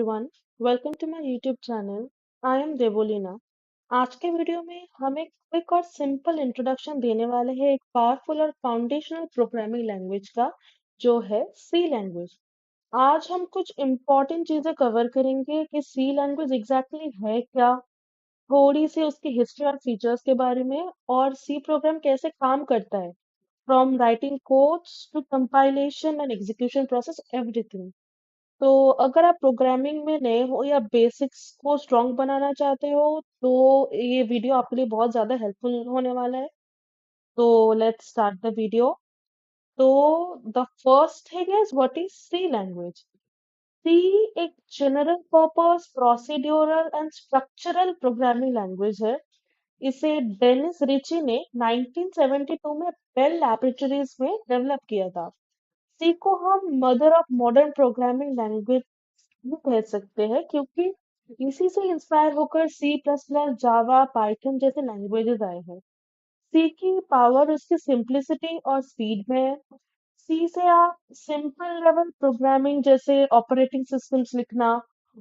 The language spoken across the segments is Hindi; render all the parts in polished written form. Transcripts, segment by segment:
everyone. Welcome to my YouTube channel. I am Devolina. आज के वीडियो में हम एक क्विक और सिंपल इंट्रोडक्शन देने वाले हैं एक पावरफुल और फाउंडेशनल प्रोग्रामिंग लैंग्वेज का जो है सी लैंग्वेज। आज हम कुछ इम्पोर्टेंट चीजें कवर करेंगे कि सी लैंग्वेज एग्जैक्टली है क्या, थोड़ी सी उसकी हिस्ट्री और फीचर्स के बारे में और सी प्रोग्राम कैसे काम करता है, from writing codes to compilation and execution process everything. तो अगर आप प्रोग्रामिंग में नए हो या बेसिक्स को स्ट्रॉन्ग बनाना चाहते हो तो ये वीडियो आपके लिए बहुत ज़्यादा हेल्पफुल होने वाला है। तो लेट्स स्टार्ट द वीडियो। तो the first thing is what is C language. C एक general purpose procedural and structural programming language है। इसे डेनिस रिची ने 1972 में बेल लैबोरेटरीज में डेवलप किया था। सी को हम mother of modern programming language भी कह सकते हैं क्योंकि इसी से इंस्पायर होकर C plus plus Java Python जैसे लैंग्वेजेस आए हैं। सी की पावर उसकी सिंपलिसिटी और स्पीड में है। सी से आप सिंपल लेवल प्रोग्रामिंग जैसे ऑपरेटिंग सिस्टम्स लिखना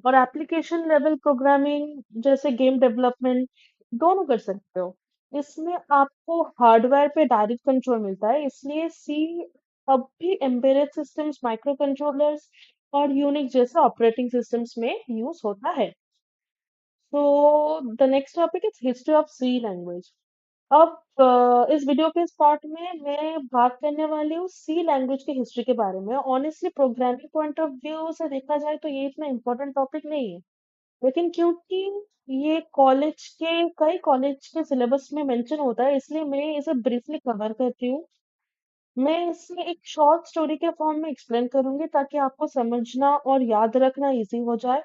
और एप्लीकेशन लेवल प्रोग्रामिंग जैसे गेम डेवलपमेंट दोनों कर सकते हो। इसमें आपको हार्डवेयर पे डायरेक्ट कंट्रोल मिलता है, इसलिए सी अब भी एम्बेडेड सिस्टम्स, माइक्रो कंट्रोलर्स और यूनिक जैसे ऑपरेटिंग सिस्टम्स में यूज होता है। तो the next topic is history of C language. अब इस वीडियो के इस पार्ट में मैं बात करने वाली हूँ सी लैंग्वेज की हिस्ट्री के बारे में। Honestly programming point of view से देखा जाए तो ये इतना इम्पोर्टेंट टॉपिक नहीं है, लेकिन क्योंकि ये कई कॉलेज के सिलेबस में मेंशन होता है इसलिए मैं इसे ब्रीफली कवर करती हूँ। मैं इसे एक शॉर्ट स्टोरी के फॉर्म में एक्सप्लेन करूंगी ताकि आपको समझना और याद रखना इजी हो जाए।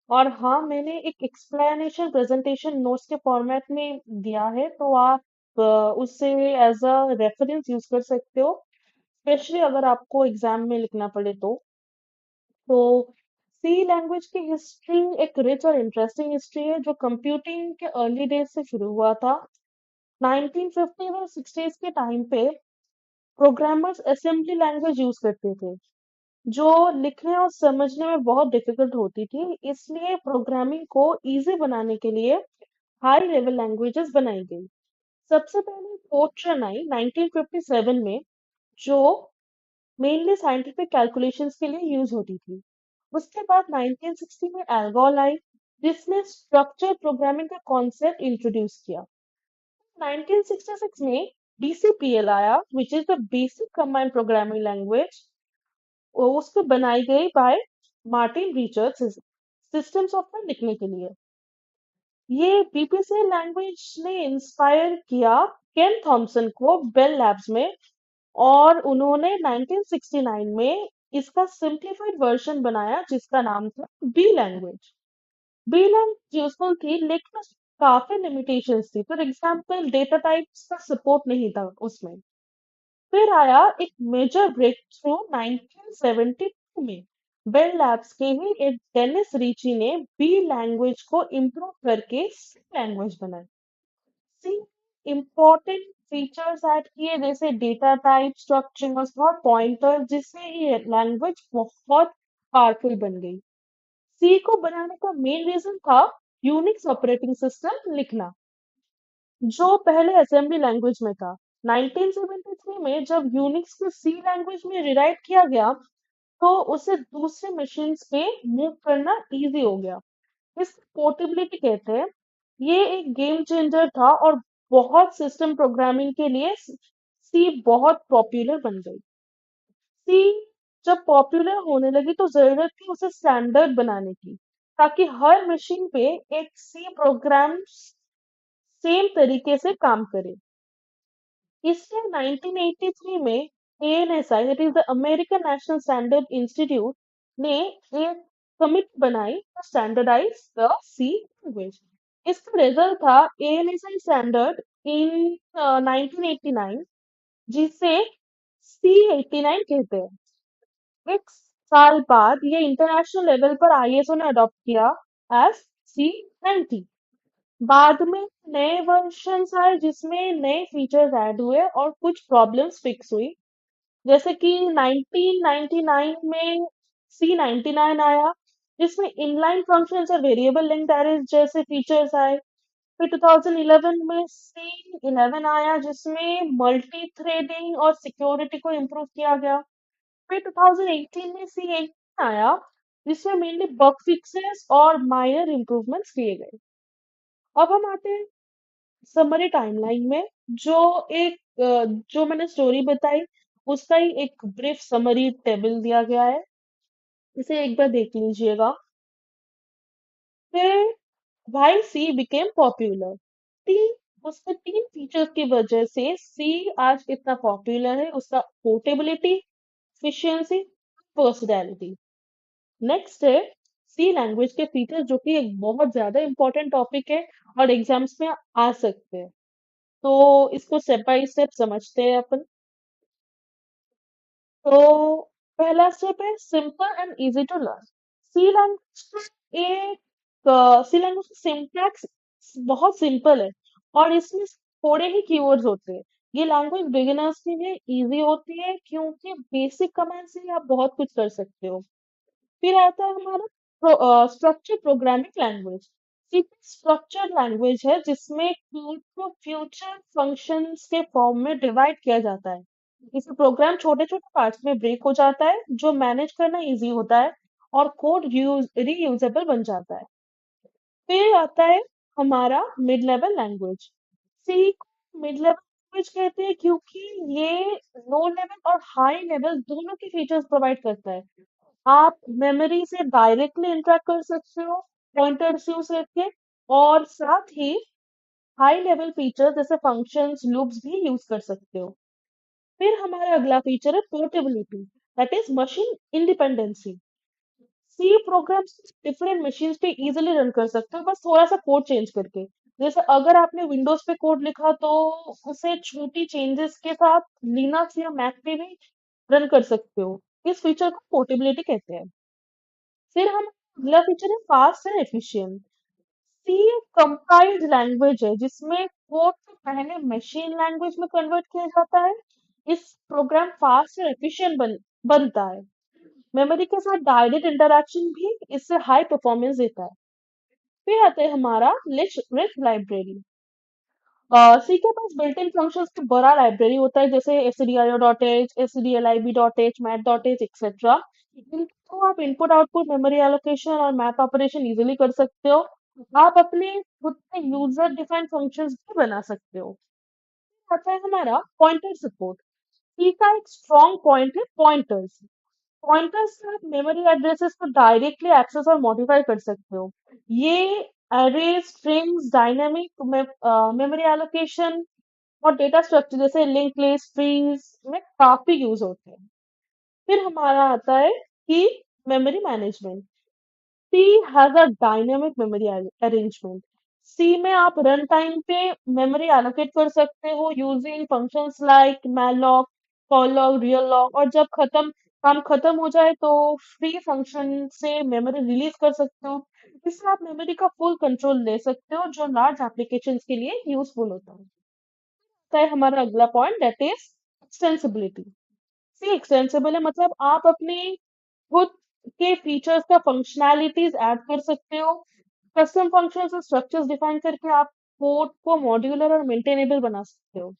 और हाँ, मैंने एक एक्सप्लेनेशन प्रेजेंटेशन नोट्स के फॉर्मेट में दिया है, तो आप उससे एज अ रेफरेंस यूज कर सकते हो, स्पेशली अगर आपको एग्जाम में लिखना पड़े तो सी लैंग्वेज की हिस्ट्री एक रिच और इंटरेस्टिंग हिस्ट्री है जो कंप्यूटिंग के अर्ली डेज से शुरू हुआ था। 1950 और 60s के टाइम पे प्रोग्रामर्स असेंबली लैंग्वेज यूज करते थे जो लिखने और समझने में बहुत डिफिकल्ट होती थी, इसलिए प्रोग्रामिंग को इजी बनाने के लिए हाई लेवल लैंग्वेजेस बनाई गई। सबसे पहले फोर्ट्रन आई 1957 में, जो मेनली साइंटिफिक कैलकुलेशंस के लिए यूज होती थी। उसके बाद 1960 में एल्गोल आई जिसने स्ट्रक्चर प्रोग्रामिंग का कॉन्सेप्ट इंट्रोड्यूस किया। 1966 में डीसीपीएल आया which is the basic combined programming language. उसको बनाई गई by Martin Richards system software लिखने के लिए। ये बीपीसी लैंग्वेज ने इंस्पायर किया केन थॉमसन को बेल लैब्स में, और उन्होंने 1969 में इसका सिंप्लीफाइड वर्जन बनाया जिसका नाम था B language. B language useful थी लेकिन काफी लिमिटेशंस थी। फॉर एग्जांपल डेटा टाइप्स का सपोर्ट नहीं था उसमें। फिर आया एक मेजर ब्रेक थ्रू 1972 में। बेल लैब्स के ही एक डेनिस रीची ने बी लैंग्वेज को इम्प्रूव करके सी लैंग्वेज बनाई। सी इम्पोर्टेंट फीचर्स ऐड किए जैसे डेटा टाइप, स्ट्रक्चर्स और पॉइंटर, जिससे ये लैंग्वेज बहुत पावरफुल बन गई। सी को बनाने का मेन रीजन था यूनिक्स ऑपरेटिंग सिस्टम लिखना जो पहले असेंबली लैंग्वेज में था। 1973 में जब यूनिक्स को सी लैंग्वेज में रिराइट किया गया तो उसे दूसरे मशीन्स पे मूव करना इजी हो गया। इसको पोर्टेबिलिटी कहते हैं। ये एक गेम चेंजर था और बहुत सिस्टम प्रोग्रामिंग के लिए सी बहुत पॉपुलर बन गई। सी जब पॉपुलर होने लगी तो जरूरत थी उसे स्टैंडर्ड बनाने की ताकि हर मशीन पे एक सी प्रोग्राम सेम तरीके से काम करे। इसलिए 1983 में ANSI that is the American National Standard Institute ने एक कमिटी बनाई to standardise the C language. इसका रिजल्ट था एएनएसआई स्टैंडर्ड इन 1989 जिसे सी 89 कहते हैं। एक साल बाद ये इंटरनेशनल लेवल पर आईएसओ ने अडॉप्ट किया एज सी 90। बाद में नए वर्जन्स आए जिसमें नए फीचर्स ऐड हुए और कुछ प्रॉब्लम्स फिक्स हुई, जैसे कि 1999 में C99 आया जिसमें इनलाइन फंक्शंस और वेरिएबल लिंक्ड अरेज जैसे फीचर्स आए। फिर 2011 में सी 11 आया जिसमें मल्टी थ्रेडिंग और सिक्योरिटी को इम्प्रूव किया गया। फिर 2018 में सी 18 आया जिसमें मेनली बग फिक्सेस और माइनर इम्प्रूवमेंट्स किए गए। अब हम आते हैं समरी टाइमलाइन में। जो एक जो मैंने स्टोरी बताई उसका ही एक ब्रीफ समरी टेबल दिया गया है, इसे एक बार देख लीजिएगा। फिर वाई सी बिकेम पॉपुलर, तीन उसके तीन फीचर्स की वजह से सी आज इतना पॉपुलर है, उसका पोर्टेबिलिटी, एफिशिएंसी, पर्सनैलिटी। नेक्स्ट है सी लैंग्वेज के फीचर्स जो कि एक बहुत ज्यादा इंपॉर्टेंट टॉपिक है और एग्जाम्स में आ सकते हैं। तो इसको स्टेप बाय स्टेप समझते हैं अपन। तो पहला स्टेप है simple and easy to learn. C language एक सी लैंग्वेज का सिंटैक्स बहुत सिंपल है और इसमें थोड़े ही कीवर्ड्स होते हैं। ये लैंग्वेज बिगिनर्स के लिए इजी होती है क्योंकि बेसिक कमांड से ही आप बहुत कुछ कर सकते हो। फिर आता है हमारा स्ट्रक्चर प्रोग्रामिंग लैंग्वेज। सी स्ट्रक्चर लैंग्वेज है जिसमें कोड को फ्यूचर फंक्शंस के फॉर्म में डिवाइड किया जाता है। इसमें प्रोग्राम छोटे छोटे पार्ट्स में ब्रेक हो जाता है जो मैनेज करना इजी होता है और कोड रीयूजेबल बन जाता है। फिर आता है हमारा मिड लेवल लैंग्वेज। सी को मिड लेवल लैंग्वेज कहते हैं क्योंकि ये लो लेवल और हाई लेवल दोनों के फीचर्स प्रोवाइड करता है। आप मेमोरी से डायरेक्टली इंटरेक्ट कर सकते हो पॉइंटर्स यूज करके, और साथ ही हाई लेवल फीचर्स जैसे फंक्शंस लूप्स भी यूज कर सकते हो। फिर हमारा अगला फीचर है portability, that is machine independency. C programs different machines पे इजीली रन कर सकते हो बस थोड़ा सा कोड चेंज करके। जैसे अगर आपने विंडोज पे कोड लिखा तो उसे छोटी चेंजेस के साथ लिनक्स या मैक पे भी रन कर सकते हो। इस फीचर को पोर्टेबिलिटी कहते हैं। फिर हम अगला फीचर है फास्ट एंड एफिशिएंट। सी एक कंपाइल्ड लैंग्वेज है जिसमें कोड को पहले मशीन लैंग्वेज में कन्वर्ट किया जाता है। इस प्रोग्राम फास्ट और एफिशिएंट बनता है। मेमोरी के साथ डायरेक्ट इंटरैक्शन भी इससे हाई परफॉर्मेंस देता है। फिर आता है हमारा रिच लाइब्रेरी। सी के पास बिल्ट इन फंक्शंस की बड़ा लाइब्रेरी होता है जैसे stdio.h, stdlib.h, math.h एक्सेट्रा। इनको आप इनपुट आउटपुट मेमोरी एलोकेशन और मैथ ऑपरेशन इजीली कर सकते हो। आप अपने खुद के यूजर डिफाइंड फंक्शंस भी बना सकते हो। आता है हमारा पॉइंटर सपोर्ट। सी का एक स्ट्रॉन्ग पॉइंट है पॉइंटर्स। पॉइंटर्स से आप मेमोरी एड्रेसेस को डायरेक्टली एक्सेस और मॉडिफाई कर सकते हो। ये array strings dynamic memory allocation और डेटा स्ट्रक्चर जैसे लिंक लिस्ट ट्रीज में काफी यूज होते हैं। फिर हमारा आता है कि memory management. C has a dynamic memory arrangement. C में आप रन टाइम पे मेमोरी एलोकेट कर सकते हो using functions like malloc, calloc, realloc, और जब काम खत्म हो जाए तो फ्री फंक्शन से मेमोरी रिलीज कर सकते हो। इससे आप मेमोरी का फुल कंट्रोल ले सकते हो जो लार्ज एप्लीकेशंस के लिए यूजफुल होता है। तो है हमारा अगला point that is extensibility. C extensible है मतलब आप अपने खुद के फीचर्स का फंक्शनैलिटीज ऐड कर सकते हो। कस्टम फंक्शंस और स्ट्रक्चर्स डिफाइन करके आप कोड को मॉड्यूलर और मेंटेनेबल बना सकते हो।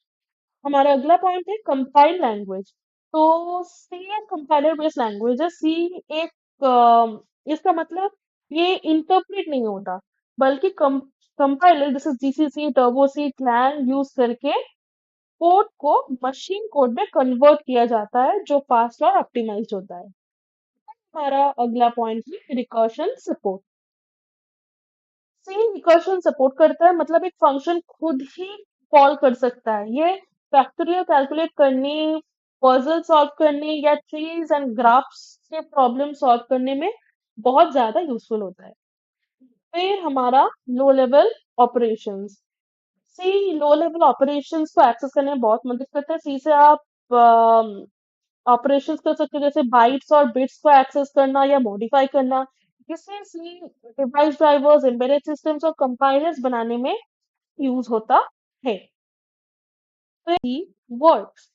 हमारा अगला पॉइंट है कंपाइल लैंग्वेज। तो सी एक कंपाइलर बेस्ड लैंग्वेज है। सी एक इसका मतलब ये इंटरप्रेट नहीं होता बल्कि कंपाइलर जैसे जीसीसी, टर्बो सी, क्लैंग यूज करके कोड को मशीन कोड में कन्वर्ट किया जाता है जो फास्ट और ऑप्टिमाइज्ड होता है। हमारा अगला पॉइंट है recursion support. Same recursion support करता है मतलब एक फंक्शन खुद ही कॉल कर सकता है। ये फैक्टोरियल कैलकुलेट करने, पजल सॉल्व करने या ट्रीज एंड ग्राफ्स के प्रॉब्लम सॉल्व करने में बहुत ज्यादा यूजफुल होता है। फिर हमारा लो लेवल ऑपरेशंस। सी लो लेवल ऑपरेशंस को एक्सेस करने में बहुत मदद करता है। सी से आप ऑपरेशंस कर सकते हो जैसे बाइट्स और बिट्स को एक्सेस करना या मॉडिफाई करना। इससे सी डिवाइस ड्राइवर्स, एम्बेडेड सिस्टम्स और कंपाइलर्स बनाने में यूज होता है। फिर सी वर्क्स।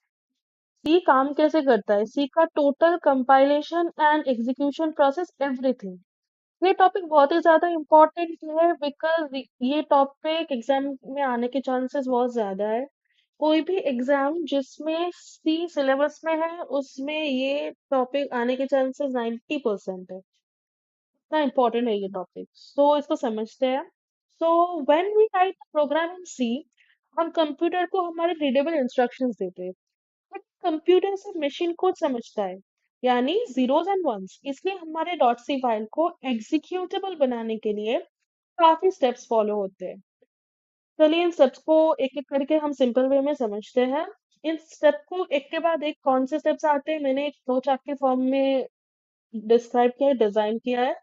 सी काम कैसे करता है? सी का total compilation and execution process everything. ये टॉपिक बहुत ही ज़्यादा इम्पोर्टेंट है बिकॉज़ ये टॉपिक एग्ज़ाम में आने के चांसेस बहुत ज़्यादा है। कोई भी एग्ज़ाम जिसमें सी सिलेबस में है, उसमें ये टॉपिक आने के चांसेस 90% है। इतना इम्पोर्टेंट है ये टॉपिक। सो इसको समझते हैं। So when we write the program in C, हम कंप्यूटर को हमारे रीडेबल इंस्ट्रक्शंस देते हैं। बट कंप्यूटर से मशीन कोड समझता है, यानी जीरोस एंड वंस। इसलिए हमारे डॉट सी फाइल को एग्जीक्यूटेबल बनाने के लिए काफी स्टेप्स फॉलो होते हैं। चलिए इन स्टेप्स को एक एक करके हम सिंपल वे में समझते हैं। इन स्टेप को एक के बाद एक कौन से स्टेप्स आते हैं, मैंने एक फ्लो चार्ट के फॉर्म में डिस्क्राइब किया है, डिजाइन किया है।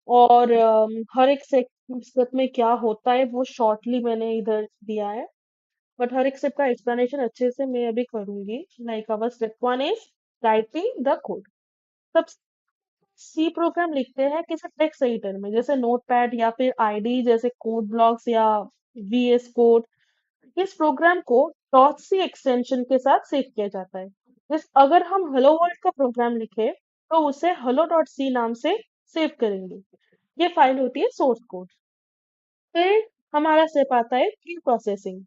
और हर एक स्टेप में क्या होता है वो शॉर्टली मैंने इधर दिया है। बट हर एक स्टेप का एक्सप्लेनेशन अच्छे से मैं अभी करूंगी। Like our step one is writing the code. सब सी प्रोग्राम लिखते हैं किसी टेक्स्ट एडिटर में, जैसे नोटपैड या फिर आईडी जैसे कोड ब्लॉक्स या वीएस कोड। इस प्रोग्राम को डॉट सी एक्सटेंशन के साथ सेव किया जाता है। अगर हम हेलो वर्ल्ड का प्रोग्राम लिखे तो उसे हेलो डॉट सी नाम से सेव करेंगे। ये फाइल होती है सोर्स कोड। फिर हमारा स्टेप आता है प्री प्रोसेसिंग।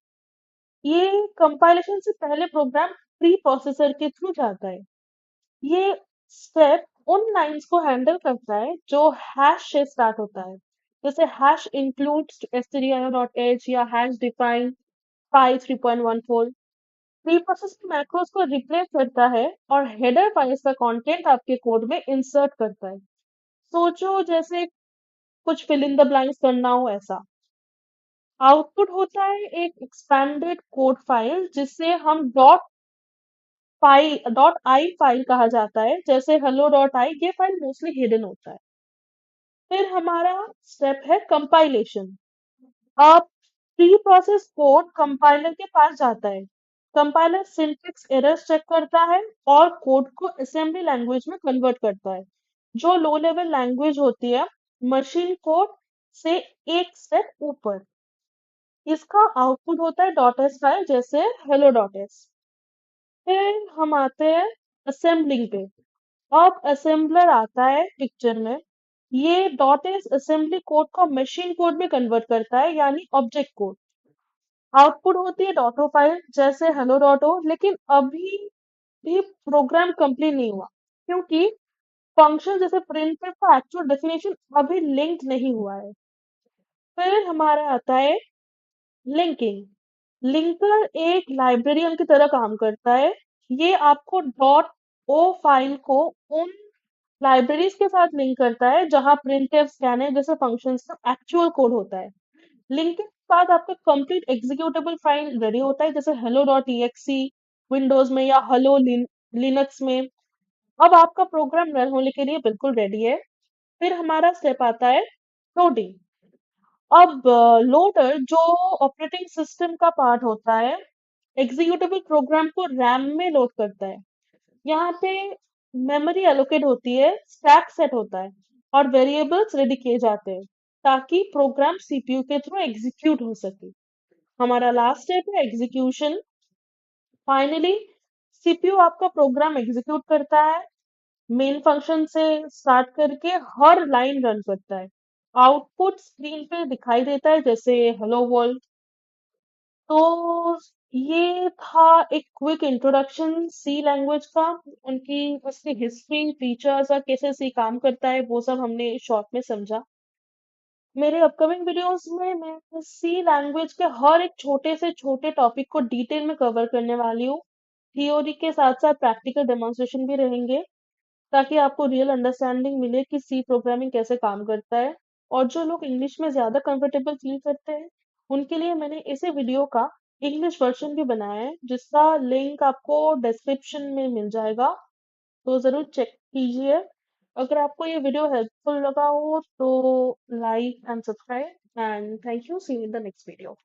ये कंपाइलेशन से पहले प्रोग्राम प्री प्रोसेसर के थ्रू जाता है। ये स्टेप उन लाइंस को हैंडल करता है जो हैश से स्टार्ट होता है, जैसे हैश इंक्लूड्स stdio.h या hash define file 3.14। Pre process macros को रिप्लेस करता है और हेडर फाइल्स का कंटेंट आपके कोड में इंसर्ट करता है। सोचो जैसे कुछ फिल इन द ब्लैंक्स करना हो ऐसा। आउटपुट होता है एक एक्सपैंडेड कोड फाइल जिसे हम डॉट आई फाइल कहा जाता है। जैसे हेलो डॉट आई, ये फाइल मोस्टली हिडन होता है। फिर हमारा स्टेप है कंपाइलेशन। अब प्री प्रोसेस कोड कंपाइलर के पास जाता है। कंपाइलर सिंटैक्स एरर्स चेक करता है और कोड को असेंबली लैंग्वेज में कन्वर्ट करता है, जो लो लेवल लैंग्वेज होती है मशीन कोड से एक स्टेप ऊपर। इसका आउटपुट होता है डॉट एस फाइल, जैसे हेलो डॉट एस। फिर हम आते हैं असेंबलिंग पे। अब असेंबलर आता है पिक्चर में। ये डॉट एस असेंबली कोड को मशीन कोड में कन्वर्ट करता है, यानी ऑब्जेक्ट कोड। आउटपुट होती है डॉटो फाइल, जैसे हेलो डॉटो। लेकिन अभी भी प्रोग्राम कंप्लीट नहीं हुआ, क्योंकि फंक्शन जैसे प्रिंट का एक्चुअल डेफिनेशन अभी लिंक नहीं हुआ है। फिर हमारा आता है लिंकिंग। लिंकर एक लाइब्रेरियन की तरह काम करता है। ये आपको डॉट ओ फाइल को उन लाइब्रेरीज के साथ लिंक करता है जहां प्रिंटफ, स्कैनफ जैसे फंक्शंस का एक्चुअल कोड होता है। लिंकिंग के बाद आपका कंप्लीट एग्जीक्यूटेबल फाइल रेडी होता है, जैसे हेलो डॉट एक्सी विंडोज में या हेलो लिनक्स में। अब आपका प्रोग्राम रन होने के लिए बिल्कुल रेडी है। फिर हमारा स्टेप आता है लोडिंग। अब लोडर जो ऑपरेटिंग सिस्टम का पार्ट होता है, एग्जीक्यूटेबल प्रोग्राम को रैम में लोड करता है। यहाँ पे मेमोरी एलोकेट होती है, स्टैक सेट होता है और वेरिएबल्स रेडी किए जाते हैं ताकि प्रोग्राम सीपीयू के थ्रू एग्जीक्यूट हो सके। हमारा लास्ट स्टेप है एग्जीक्यूशन। फाइनली सीपीयू आपका प्रोग्राम एग्जीक्यूट करता है, मेन फंक्शन से स्टार्ट करके हर लाइन रन करता है। आउटपुट स्क्रीन पे दिखाई देता है, जैसे हेलो वर्ल्ड। तो ये था एक क्विक इंट्रोडक्शन सी लैंग्वेज का। उनकी उसकी हिस्ट्री, फीचर्स और कैसे सी काम करता है वो सब हमने शॉर्ट में समझा। मेरे अपकमिंग वीडियोस में मैं सी लैंग्वेज के हर एक छोटे से छोटे टॉपिक को डिटेल में कवर करने वाली हूँ। थियोरी के साथ साथ प्रैक्टिकल डेमोन्स्ट्रेशन भी रहेंगे, ताकि आपको रियल अंडरस्टैंडिंग मिले कि सी प्रोग्रामिंग कैसे काम करता है। और जो लोग इंग्लिश में ज्यादा कंफर्टेबल फील करते हैं, उनके लिए मैंने इसे वीडियो का इंग्लिश वर्जन भी बनाया है, जिसका लिंक आपको डिस्क्रिप्शन में मिल जाएगा। तो जरूर चेक कीजिए। अगर आपको ये वीडियो हेल्पफुल लगा हो तो like and subscribe, and thank you. See you in the next video.